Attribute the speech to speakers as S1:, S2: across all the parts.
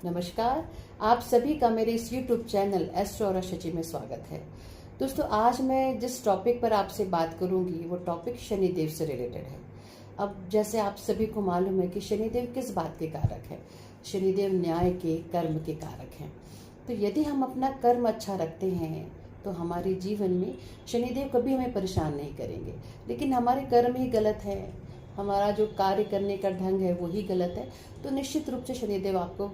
S1: नमस्कार। आप सभी का मेरे इस YouTube चैनल एस्ट्रो और शची में स्वागत है। दोस्तों, आज मैं जिस टॉपिक पर आपसे बात करूंगी वो टॉपिक शनिदेव से रिलेटेड है। अब जैसे आप सभी को मालूम है कि शनिदेव किस बात के कारक है। शनिदेव न्याय के, कर्म के कारक हैं। तो यदि हम अपना कर्म अच्छा रखते हैं तो हमारे जीवन में शनिदेव कभी हमें परेशान नहीं करेंगे। लेकिन हमारे कर्म ही गलत है, हमारा जो कार्य करने का ढंग है वो ही गलत है, तो निश्चित रूप से शनिदेव आपको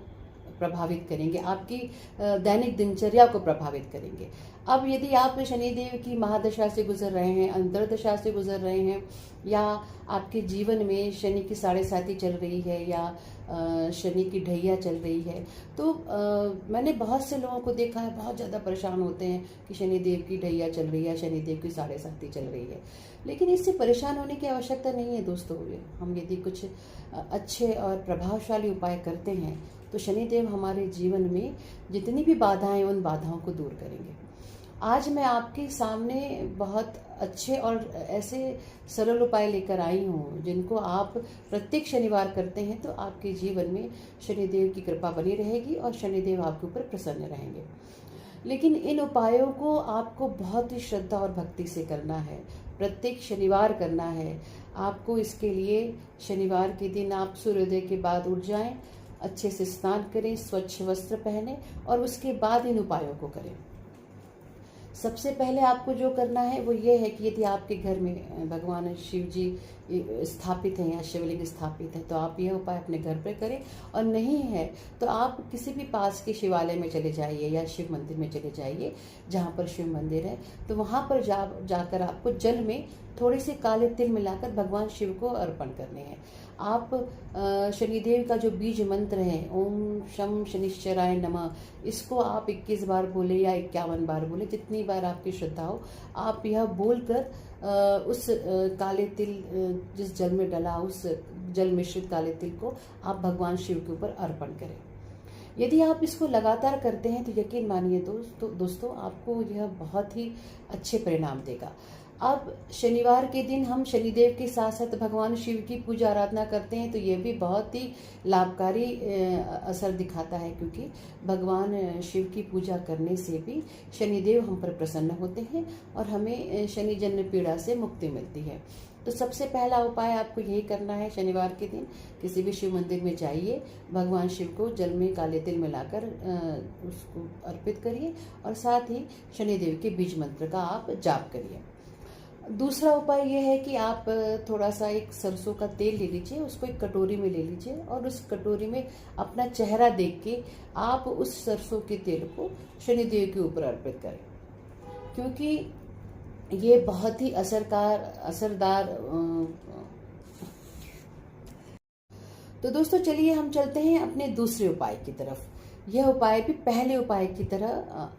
S1: प्रभावित करेंगे, आपकी दैनिक दिनचर्या को प्रभावित करेंगे। अब यदि आप शनिदेव की महादशा से गुजर रहे हैं, अंतर्दशा से गुजर रहे हैं, या आपके जीवन में शनि की 7.5 चल रही है, या शनि की ढैया चल रही है, तो मैंने बहुत से लोगों को देखा है बहुत ज़्यादा परेशान होते हैं कि शनिदेव की ढैया चल रही है, शनिदेव की 7.5 चल रही है। लेकिन इससे परेशान होने की आवश्यकता नहीं है दोस्तों। हम यदि कुछ अच्छे और प्रभावशाली उपाय करते हैं तो शनिदेव हमारे जीवन में जितनी भी बाधाएं, उन बाधाओं को दूर करेंगे। आज मैं आपके सामने बहुत अच्छे और ऐसे सरल उपाय लेकर आई हूँ जिनको आप प्रत्येक शनिवार करते हैं तो आपके जीवन में शनिदेव की कृपा बनी रहेगी और शनिदेव आपके ऊपर प्रसन्न रहेंगे। लेकिन इन उपायों को आपको बहुत ही श्रद्धा और भक्ति से करना है, प्रत्येक शनिवार करना है। आपको इसके लिए शनिवार के दिन आप सूर्योदय के बाद उठ जाएं, अच्छे से स्नान करें, स्वच्छ वस्त्र पहने और उसके बाद इन उपायों को करें। सबसे पहले आपको जो करना है वो ये है कि यदि आपके घर में भगवान शिव जी स्थापित हैं या शिवलिंग स्थापित है तो आप यह उपाय अपने घर पर करें, और नहीं है तो आप किसी भी पास के शिवालय में चले जाइए या शिव मंदिर में चले जाइए जहाँ पर शिव मंदिर है। तो वहाँ पर जाकर आपको जल में थोड़े से काले तिल मिलाकर भगवान शिव को अर्पण करने हैं। आप शनिदेव का जो बीज मंत्र है ओम शम शनिश्चराय नमः, इसको आप 21 बार बोले या 51 बार बोले, जितनी बार आपकी श्रद्धा हो आप यह बोलकर उस काले तिल जिस जल में डला उस जल मिश्रित काले तिल को आप भगवान शिव के ऊपर अर्पण करें। यदि आप इसको लगातार करते हैं तो यकीन मानिए दोस्तों आपको यह बहुत ही अच्छे परिणाम देगा। अब शनिवार के दिन हम शनिदेव के साथ साथ भगवान शिव की पूजा आराधना करते हैं तो ये भी बहुत ही लाभकारी असर दिखाता है, क्योंकि भगवान शिव की पूजा करने से भी शनिदेव हम पर प्रसन्न होते हैं और हमें शनि जन्य पीड़ा से मुक्ति मिलती है। तो सबसे पहला उपाय आपको यही करना है, शनिवार के दिन किसी भी शिव मंदिर में जाइए, भगवान शिव को जल में काले तिल मिलाकर उसको अर्पित करिए और साथ ही शनिदेव के बीज मंत्र का आप जाप करिए। दूसरा उपाय यह है कि आप थोड़ा सा एक सरसों का तेल ले लीजिए, उसको एक कटोरी में ले लीजिए और उस कटोरी में अपना चेहरा देख के आप उस सरसों के तेल को शनिदेव के ऊपर अर्पित करें, क्योंकि ये बहुत ही असरदार। तो दोस्तों चलिए हम चलते हैं अपने दूसरे उपाय की तरफ। यह उपाय भी पहले उपाय की तरह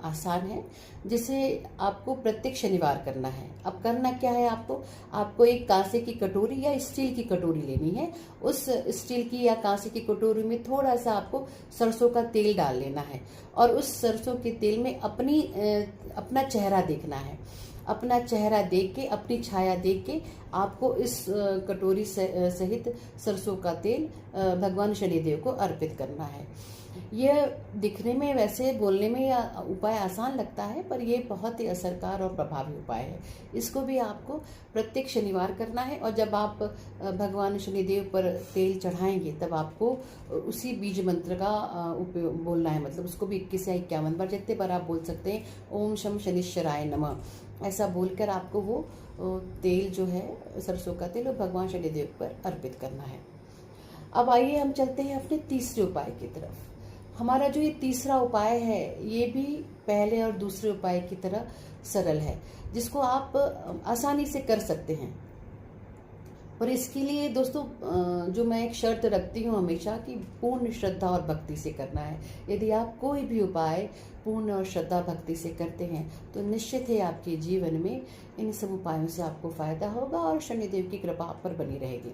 S1: आसान है, जिसे आपको प्रत्येक शनिवार करना है। अब करना क्या है, आपको एक कांसे की कटोरी या स्टील की कटोरी लेनी है। उस स्टील की या कांसे की कटोरी में थोड़ा सा आपको सरसों का तेल डाल लेना है और उस सरसों के तेल में अपना चेहरा देखना है। अपना चेहरा देख के, अपनी छाया देख के आपको इस कटोरी सहित सरसों का तेल भगवान शनिदेव को अर्पित करना है। यह दिखने में, वैसे बोलने में यह उपाय आसान लगता है, पर यह बहुत ही असरकार और प्रभावी उपाय है। इसको भी आपको प्रत्येक शनिवार करना है और जब आप भगवान शनिदेव पर तेल चढ़ाएंगे तब आपको उसी बीज मंत्र का उपयोग बोलना है। मतलब उसको भी 21 या 51 बार, जितने बार आप बोल सकते हैं, ओम शम शनिश्चराय नमः, ऐसा बोलकर आपको वो तेल जो है सरसों का तेल, वो भगवान शनिदेव पर अर्पित करना है। अब आइए हम चलते हैं अपने तीसरे उपाय की तरफ। हमारा जो ये तीसरा उपाय है ये भी पहले और दूसरे उपाय की तरह सरल है, जिसको आप आसानी से कर सकते हैं। और इसके लिए दोस्तों जो मैं एक शर्त रखती हूँ हमेशा कि पूर्ण श्रद्धा और भक्ति से करना है। यदि आप कोई भी उपाय पूर्ण और श्रद्धा भक्ति से करते हैं तो निश्चित है आपके जीवन में इन सब उपायों से आपको फायदा होगा और शनिदेव की कृपा आप पर बनी रहेगी।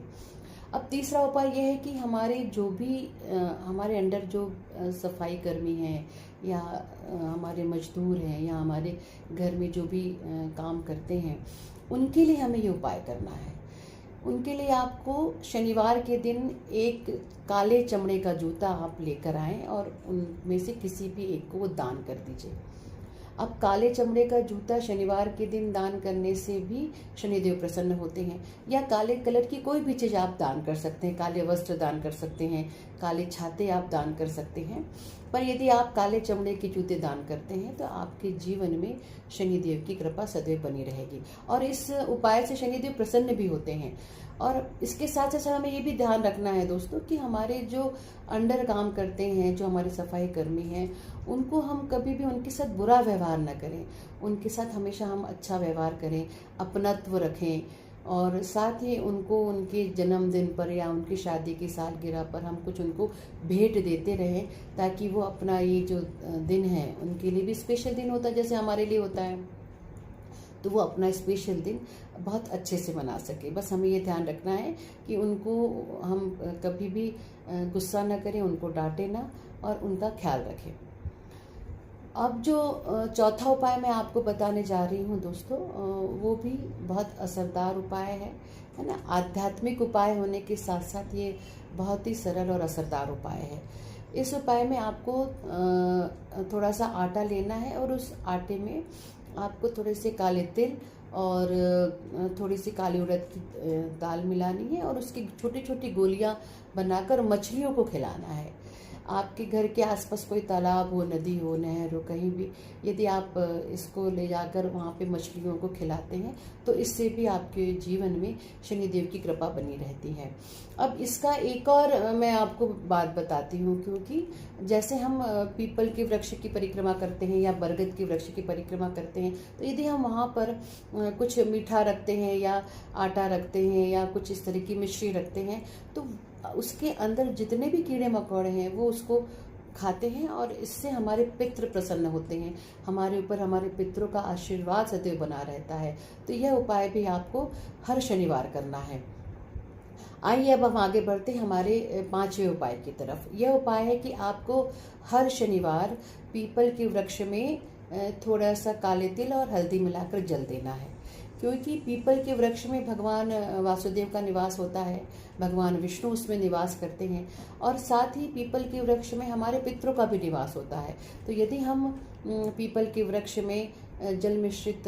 S1: अब तीसरा उपाय यह है कि हमारे अंडर जो सफाई कर्मी हैं या हमारे मजदूर हैं या हमारे घर में जो भी काम करते हैं, उनके लिए हमें ये उपाय करना है। उनके लिए आपको शनिवार के दिन एक काले चमड़े का जूता आप लेकर आएं और उनमें से किसी भी एक को वो दान कर दीजिए। अब काले चमड़े का जूता शनिवार के दिन दान करने से भी शनिदेव प्रसन्न होते हैं, या काले कलर की कोई भी चीज़ आप दान कर सकते हैं, काले वस्त्र दान कर सकते हैं, काले छाते आप दान कर सकते हैं। पर यदि आप काले चमड़े के जूते दान करते हैं तो आपके जीवन में शनिदेव की कृपा सदैव बनी रहेगी, और इस उपाय से शनिदेव प्रसन्न भी होते हैं। और इसके साथ साथ हमें ये भी ध्यान रखना है दोस्तों कि हमारे जो अंडर काम करते हैं, जो हमारे सफाई कर्मी हैं, उनको हम कभी भी उनके साथ बुरा व्यवहार न करें। उनके साथ हमेशा हम अच्छा व्यवहार करें, अपनत्व रखें, और साथ ही उनको उनके जन्मदिन पर या उनकी शादी की सालगिरह पर हम कुछ उनको भेंट देते रहें, ताकि वो अपना ये जो दिन है उनके लिए भी स्पेशल दिन होता है जैसे हमारे लिए होता है, तो वो अपना स्पेशल दिन बहुत अच्छे से मना सके। बस हमें ये ध्यान रखना है कि उनको हम कभी भी गुस्सा ना करें, उनको डांटे ना, और उनका ख्याल रखें। अब जो चौथा उपाय मैं आपको बताने जा रही हूँ दोस्तों, वो भी बहुत असरदार उपाय है ना। आध्यात्मिक उपाय होने के साथ साथ ये बहुत ही सरल और असरदार उपाय है। इस उपाय में आपको थोड़ा सा आटा लेना है, और उस आटे में आपको थोड़े से काले तिल और थोड़ी सी काली उड़द की दाल मिलानी है, और उसकी छोटी छोटी गोलियां बनाकर मछलियों को खिलाना है। आपके घर के आसपास कोई तालाब हो, नदी हो, नहर हो, कहीं भी यदि आप इसको ले जाकर वहाँ पे मछलियों को खिलाते हैं तो इससे भी आपके जीवन में शनिदेव की कृपा बनी रहती है। अब इसका एक और मैं आपको बात बताती हूँ, क्योंकि जैसे हम पीपल के वृक्ष की परिक्रमा करते हैं या बरगद के वृक्ष की परिक्रमा करते हैं, तो यदि हम वहाँ पर कुछ मीठा रखते हैं या आटा रखते हैं या कुछ इस तरह की मिश्री रखते हैं, तो उसके अंदर जितने भी कीड़े मकोड़े हैं वो उसको खाते हैं, और इससे हमारे पितृ प्रसन्न होते हैं, हमारे ऊपर हमारे पितरों का आशीर्वाद सदैव बना रहता है। तो यह उपाय भी आपको हर शनिवार करना है। आइए अब हम आगे बढ़ते हैं हमारे पांचवें उपाय की तरफ। यह उपाय है कि आपको हर शनिवार पीपल के वृक्ष में थोड़ा सा काले तिल और हल्दी मिलाकर जल देना है, क्योंकि पीपल के वृक्ष में भगवान वासुदेव का निवास होता है, भगवान विष्णु उसमें निवास करते हैं, और साथ ही पीपल के वृक्ष में हमारे पितरों का भी निवास होता है। तो यदि हम पीपल के वृक्ष में जल मिश्रित,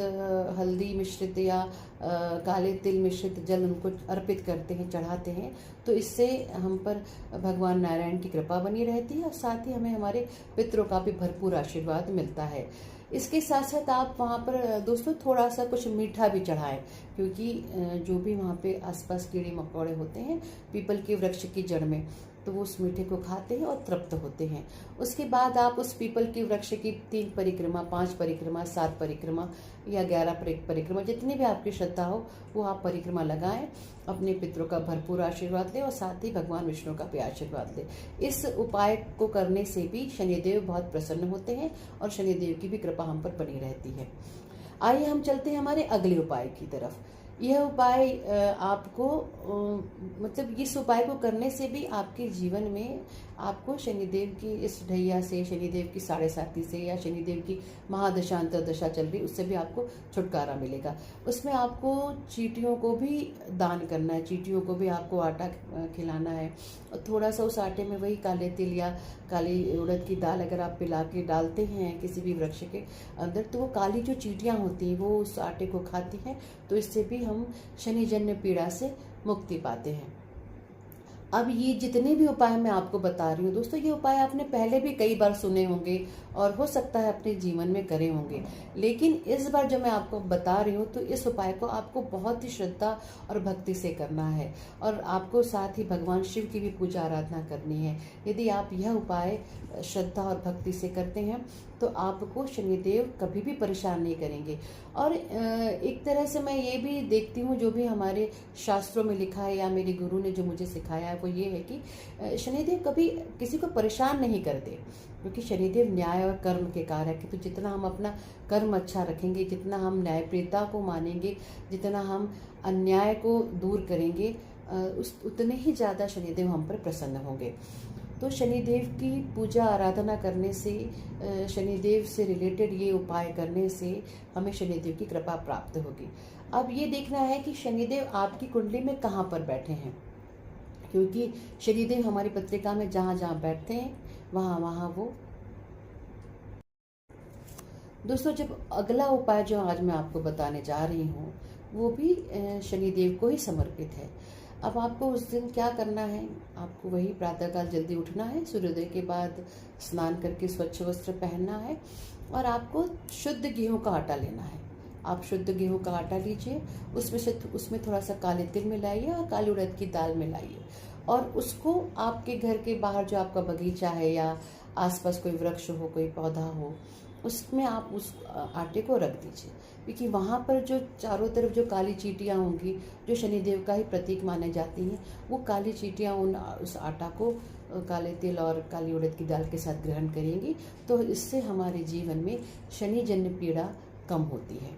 S1: हल्दी मिश्रित या काले तिल मिश्रित जल उनको अर्पित करते हैं, चढ़ाते हैं, तो इससे हम पर भगवान नारायण की कृपा बनी रहती है, और साथ ही हमें हमारे पितरों का भी भरपूर आशीर्वाद मिलता है। इसके साथ साथ आप वहाँ पर दोस्तों थोड़ा सा कुछ मीठा भी चढ़ाएं, क्योंकि जो भी वहाँ पे आसपास कीड़े मकोड़े होते हैं पीपल के वृक्ष की जड़ में, तो वो उस मीठे को खाते हैं और तृप्त होते हैं। उसके बाद आप उस पीपल के वृक्ष की 3 परिक्रमा, 5 परिक्रमा, 7 परिक्रमा या 11 परिक्रमा, जितनी भी आपकी श्रद्धा हो वो आप परिक्रमा लगाएं, अपने पितरों का भरपूर आशीर्वाद लें और साथ ही भगवान विष्णु का भी आशीर्वाद लें। इस उपाय को करने से भी शनिदेव बहुत प्रसन्न होते हैं और शनिदेव की भी कृपा हम पर बनी रहती है। आइए हम चलते हैं हमारे अगले उपाय की तरफ। यह उपाय आपको मतलब इस उपाय को करने से भी आपके जीवन में आपको शनिदेव की इस ढैया से, शनिदेव की 7.5 से या शनिदेव की महादशा अंतरदशा चल रही, उससे भी आपको छुटकारा मिलेगा। उसमें आपको चींटियों को भी दान करना है, चींटियों को भी आपको आटा खिलाना है, और थोड़ा सा उस आटे में वही काले तिल या काली उड़द की दाल अगर आप पिला के डालते हैं किसी भी वृक्ष के अंदर, तो वो काली जो चींटियाँ होती हैं वो उस आटे को खाती हैं, तो इससे भी हम शनिजन्य पीड़ा से मुक्ति पाते हैं। अब ये जितने भी उपाय मैं आपको बता रही हूँ दोस्तों, ये उपाय आपने पहले भी कई बार सुने होंगे और हो सकता है अपने जीवन में करे होंगे, लेकिन इस बार जो मैं आपको बता रही हूँ तो इस उपाय को आपको बहुत ही श्रद्धा और भक्ति से करना है, और आपको साथ ही भगवान शिव की भी पूजा आराधना करनी है। यदि आप यह उपाय श्रद्धा और भक्ति से करते हैं तो आपको शनिदेव कभी भी परेशान नहीं करेंगे। और एक तरह से मैं ये भी देखती हूँ, जो भी हमारे शास्त्रों में लिखा है या मेरे गुरु ने जो मुझे सिखाया है वो ये है कि शनिदेव कभी किसी को परेशान नहीं करते, क्योंकि शनिदेव न्याय और कर्म के कारक है। तो जितना हम अपना कर्म अच्छा रखेंगे, जितना हम न्यायप्रियता को मानेंगे, जितना हम अन्याय को दूर करेंगे, उतने ही ज़्यादा शनिदेव हम पर प्रसन्न होंगे। तो शनिदेव की पूजा आराधना करने से, शनिदेव से रिलेटेड ये उपाय करने से हमें शनिदेव की कृपा प्राप्त होगी। अब ये देखना है कि शनिदेव आपकी कुंडली में कहाँ पर बैठे हैं, क्योंकि शनिदेव हमारी पत्रिका में जहाँ जहाँ बैठते हैं वहाँ वहाँ वो। दोस्तों, जब अगला उपाय जो आज मैं आपको बताने जा रही हूँ वो भी शनिदेव को ही समर्पित है। अब आपको उस दिन क्या करना है, आपको वही प्रातःकाल जल्दी उठना है, सूर्योदय के बाद स्नान करके स्वच्छ वस्त्र पहनना है और आपको शुद्ध गेहूं का आटा लेना है। आप शुद्ध गेहूं का आटा लीजिए, उसमें थोड़ा सा काले तिल मिलाइए और काली उड़द की दाल मिलाइए और उसको आपके घर के बाहर जो आपका बगीचा है या आसपास कोई वृक्ष हो, कोई पौधा हो, उसमें आप उस आटे को रख दीजिए, क्योंकि वहाँ पर जो चारों तरफ जो काली चींटियाँ होंगी, जो शनिदेव का ही प्रतीक माने जाती हैं, वो काली चींटियाँ उस आटा को काले तिल और काली उड़द की दाल के साथ ग्रहण करेंगी, तो इससे हमारे जीवन में शनि जन्य पीड़ा कम होती है।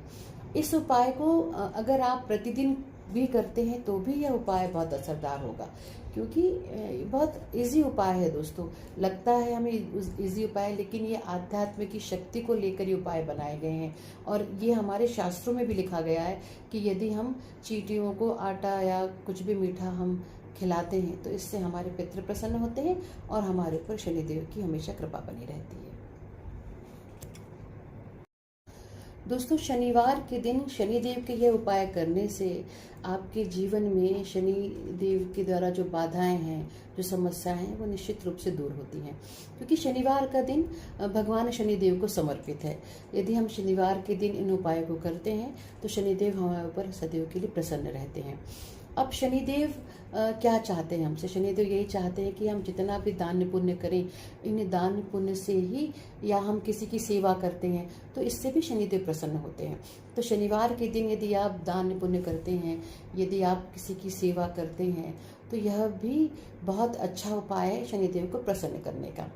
S1: इस उपाय को अगर आप प्रतिदिन भी करते हैं तो भी यह उपाय बहुत असरदार होगा, क्योंकि बहुत इजी उपाय है दोस्तों। लगता है हमें इजी उपाय, लेकिन ये आध्यात्म की शक्ति को लेकर ये उपाय बनाए गए हैं और ये हमारे शास्त्रों में भी लिखा गया है कि यदि हम चींटियों को आटा या कुछ भी मीठा हम खिलाते हैं तो इससे हमारे पितृ प्रसन्न होते हैं और हमारे ऊपर शनिदेव की हमेशा कृपा बनी रहती है। दोस्तों, शनिवार के दिन शनिदेव के यह उपाय करने से आपके जीवन में शनि देव के द्वारा जो बाधाएं हैं, जो समस्याएं हैं, वो निश्चित रूप से दूर होती हैं, क्योंकि शनिवार का दिन भगवान शनिदेव को समर्पित है। यदि हम शनिवार के दिन इन उपायों को करते हैं तो शनिदेव हमारे ऊपर सदैव के लिए प्रसन्न रहते हैं। अब शनिदेव क्या चाहते हैं हमसे? शनिदेव यही चाहते हैं कि हम जितना भी दान पुण्य करें, इन दान पुण्य से ही, या हम किसी की सेवा करते हैं तो इससे भी शनिदेव प्रसन्न होते हैं। तो शनिवार के दिन यदि आप दान पुण्य करते हैं, यदि आप किसी की सेवा करते हैं, तो यह भी बहुत अच्छा उपाय है शनिदेव को प्रसन्न करने का।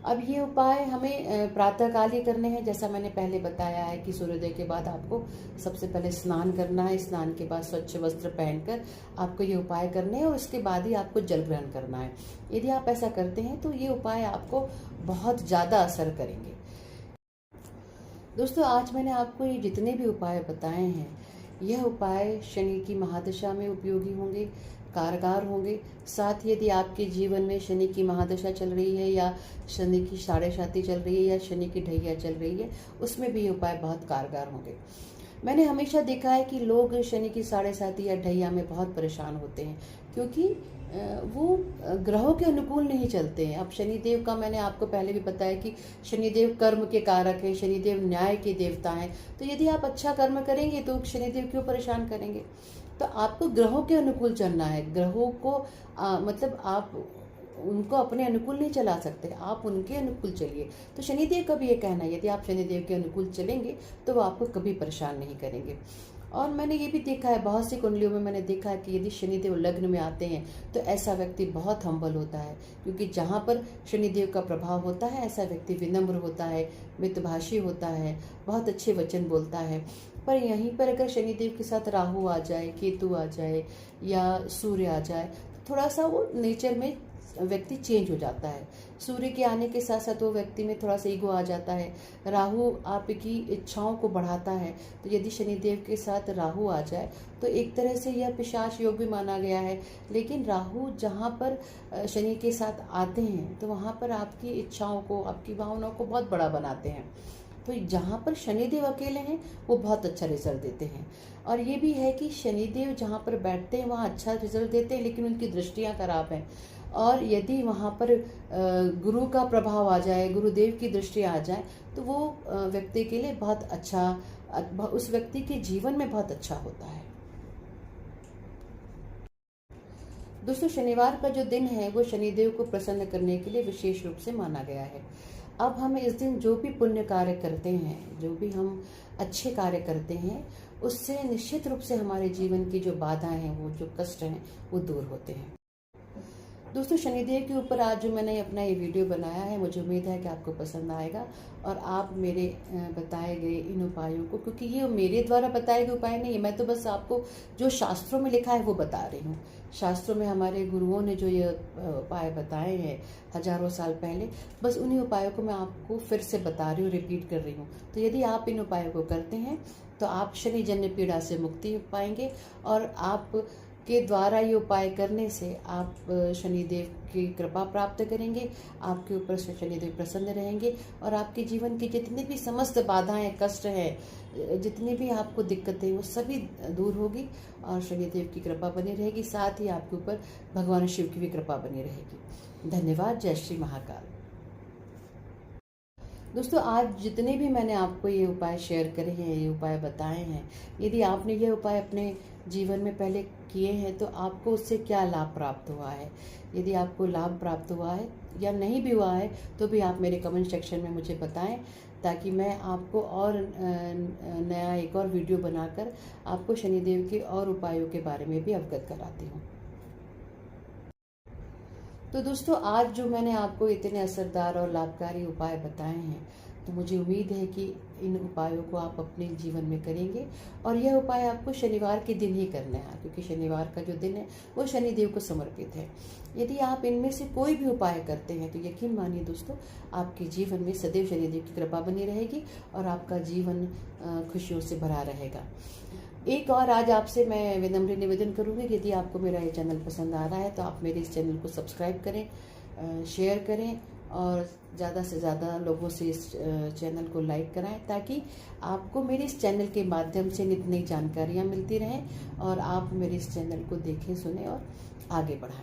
S1: अब ये उपाय हमें प्रातःकाल ही करने हैं, जैसा मैंने पहले बताया है कि सूर्योदय के बाद आपको सबसे पहले स्नान करना है। स्नान के बाद स्वच्छ वस्त्र पहनकर आपको ये उपाय करने हैं और उसके बाद ही आपको जल ग्रहण करना है। यदि आप ऐसा करते हैं तो ये उपाय आपको बहुत ज़्यादा असर करेंगे। दोस्तों, आज मैंने आपको ये जितने भी उपाय बताए हैं, यह उपाय शनि की महादशा में उपयोगी होंगे, कारगर होंगे। साथ ही यदि आपके जीवन में शनि की महादशा चल रही है या शनि की साढ़े साती चल रही है या शनि की ढैया चल रही है, उसमें भी ये उपाय बहुत कारगर होंगे। मैंने हमेशा देखा है कि लोग शनि की साढ़े साती या ढैया में बहुत परेशान होते हैं, क्योंकि वो ग्रहों के अनुकूल नहीं चलते हैं। अब शनिदेव का मैंने आपको पहले भी बताया कि शनिदेव कर्म के कारक हैं, शनिदेव न्याय के देवता हैं। तो यदि आप अच्छा कर्म करेंगे तो शनिदेव क्यों परेशान करेंगे? तो आपको ग्रहों के अनुकूल चलना है। ग्रहों को मतलब आप उनको अपने अनुकूल नहीं चला सकते, आप उनके अनुकूल चलिए। तो शनिदेव का भी ये कहना है, यदि आप शनिदेव के अनुकूल चलेंगे तो वो आपको कभी परेशान नहीं करेंगे। और मैंने ये भी देखा है, बहुत सी कुंडलियों में मैंने देखा है कि यदि शनिदेव लग्न में आते हैं तो ऐसा व्यक्ति बहुत हम्बल होता है, क्योंकि जहाँ पर शनिदेव का प्रभाव होता है ऐसा व्यक्ति विनम्र होता है, मितभाषी होता है, बहुत अच्छे वचन बोलता है। पर यहीं पर अगर शनिदेव के साथ राहु आ जाए, केतु आ जाए या सूर्य आ जाए, तो थोड़ा सा वो नेचर में व्यक्ति चेंज हो जाता है। सूर्य के आने के साथ साथ वो व्यक्ति में थोड़ा सा ईगो आ जाता है। राहु आपकी इच्छाओं को बढ़ाता है, तो यदि शनिदेव के साथ राहु आ जाए तो एक तरह से यह पिशाच योग भी माना गया है। लेकिन राहु जहाँ पर शनि के साथ आते हैं तो वहाँ पर आपकी इच्छाओं को, आपकी भावनाओं को बहुत बड़ा बनाते हैं। तो जहाँ पर शनिदेव अकेले हैं वो बहुत अच्छा रिजल्ट देते हैं। और ये भी है कि शनिदेव जहाँ पर बैठते हैं वहाँ अच्छा रिजल्ट देते हैं, लेकिन उनकी दृष्टियाँ खराब हैं। और यदि वहाँ पर गुरु का प्रभाव आ जाए, गुरुदेव की दृष्टि आ जाए, तो वो व्यक्ति के लिए बहुत अच्छा, उस व्यक्ति के जीवन में बहुत अच्छा होता है। दोस्तों, शनिवार का जो दिन है वो शनिदेव को प्रसन्न करने के लिए विशेष रूप से माना गया है। अब हम इस दिन जो भी पुण्य कार्य करते हैं, जो भी हम अच्छे कार्य करते हैं, उससे निश्चित रूप से हमारे जीवन की जो बाधाएं हैं, वो जो कष्ट हैं, वो दूर होते हैं। दोस्तों, शनिदेव के ऊपर आज जो मैंने अपना ये वीडियो बनाया है, मुझे उम्मीद है कि आपको पसंद आएगा और आप मेरे बताए गए इन उपायों को, क्योंकि ये मेरे द्वारा बताए गए उपाय नहीं है, मैं तो बस आपको जो शास्त्रों में लिखा है वो बता रही हूँ। शास्त्रों में हमारे गुरुओं ने जो ये उपाय बताए हैं हजारों साल पहले, बस उन्हीं उपायों को मैं आपको फिर से बता रही हूँ, रिपीट कर रही हूँ। तो यदि आप इन उपायों को करते हैं तो आप शनि जन्य पीड़ा से मुक्ति पाएंगे, और आप के द्वारा ये उपाय करने से आप शनिदेव की कृपा प्राप्त करेंगे, आपके ऊपर से शनिदेव प्रसन्न रहेंगे, और आपके जीवन की जितनी भी समस्त बाधाएं, कष्ट हैं, जितनी भी आपको दिक्कतें, वो सभी दूर होगी और शनिदेव की कृपा बनी रहेगी। साथ ही आपके ऊपर भगवान शिव की भी कृपा बनी रहेगी। धन्यवाद। जय श्री महाकाल। दोस्तों, आज जितने भी मैंने आपको ये उपाय शेयर करे हैं, ये उपाय बताए हैं, यदि आपने ये उपाय अपने जीवन में पहले किए हैं तो आपको उससे क्या लाभ प्राप्त हुआ है। यदि आपको लाभ प्राप्त हुआ है या नहीं भी हुआ है तो भी आप मेरे कमेंट सेक्शन में मुझे बताएं, ताकि मैं आपको और नया एक और वीडियो बनाकर आपको शनिदेव के और उपायों के बारे में भी अवगत कराती हूँ। तो दोस्तों, आज जो मैंने आपको इतने असरदार और लाभकारी उपाय बताए हैं, तो मुझे उम्मीद है कि इन उपायों को आप अपने जीवन में करेंगे। और यह उपाय आपको शनिवार के दिन ही करना है, क्योंकि शनिवार का जो दिन है वो शनिदेव को समर्पित है। यदि आप इनमें से कोई भी उपाय करते हैं तो यकीन मानिए दोस्तों, आपके जीवन में सदैव शनिदेव की कृपा बनी रहेगी और आपका जीवन खुशियों से भरा रहेगा। एक और आज आपसे मैं विनम्र निवेदन करूंगी कि यदि आपको मेरा ये चैनल पसंद आ रहा है तो आप मेरे इस चैनल को सब्सक्राइब करें, शेयर करें और ज़्यादा से ज़्यादा लोगों से इस चैनल को लाइक कराएं, ताकि आपको मेरे इस चैनल के माध्यम से नित नई जानकारियाँ मिलती रहें और आप मेरे इस चैनल को देखें, सुने और आगे बढ़ाएं।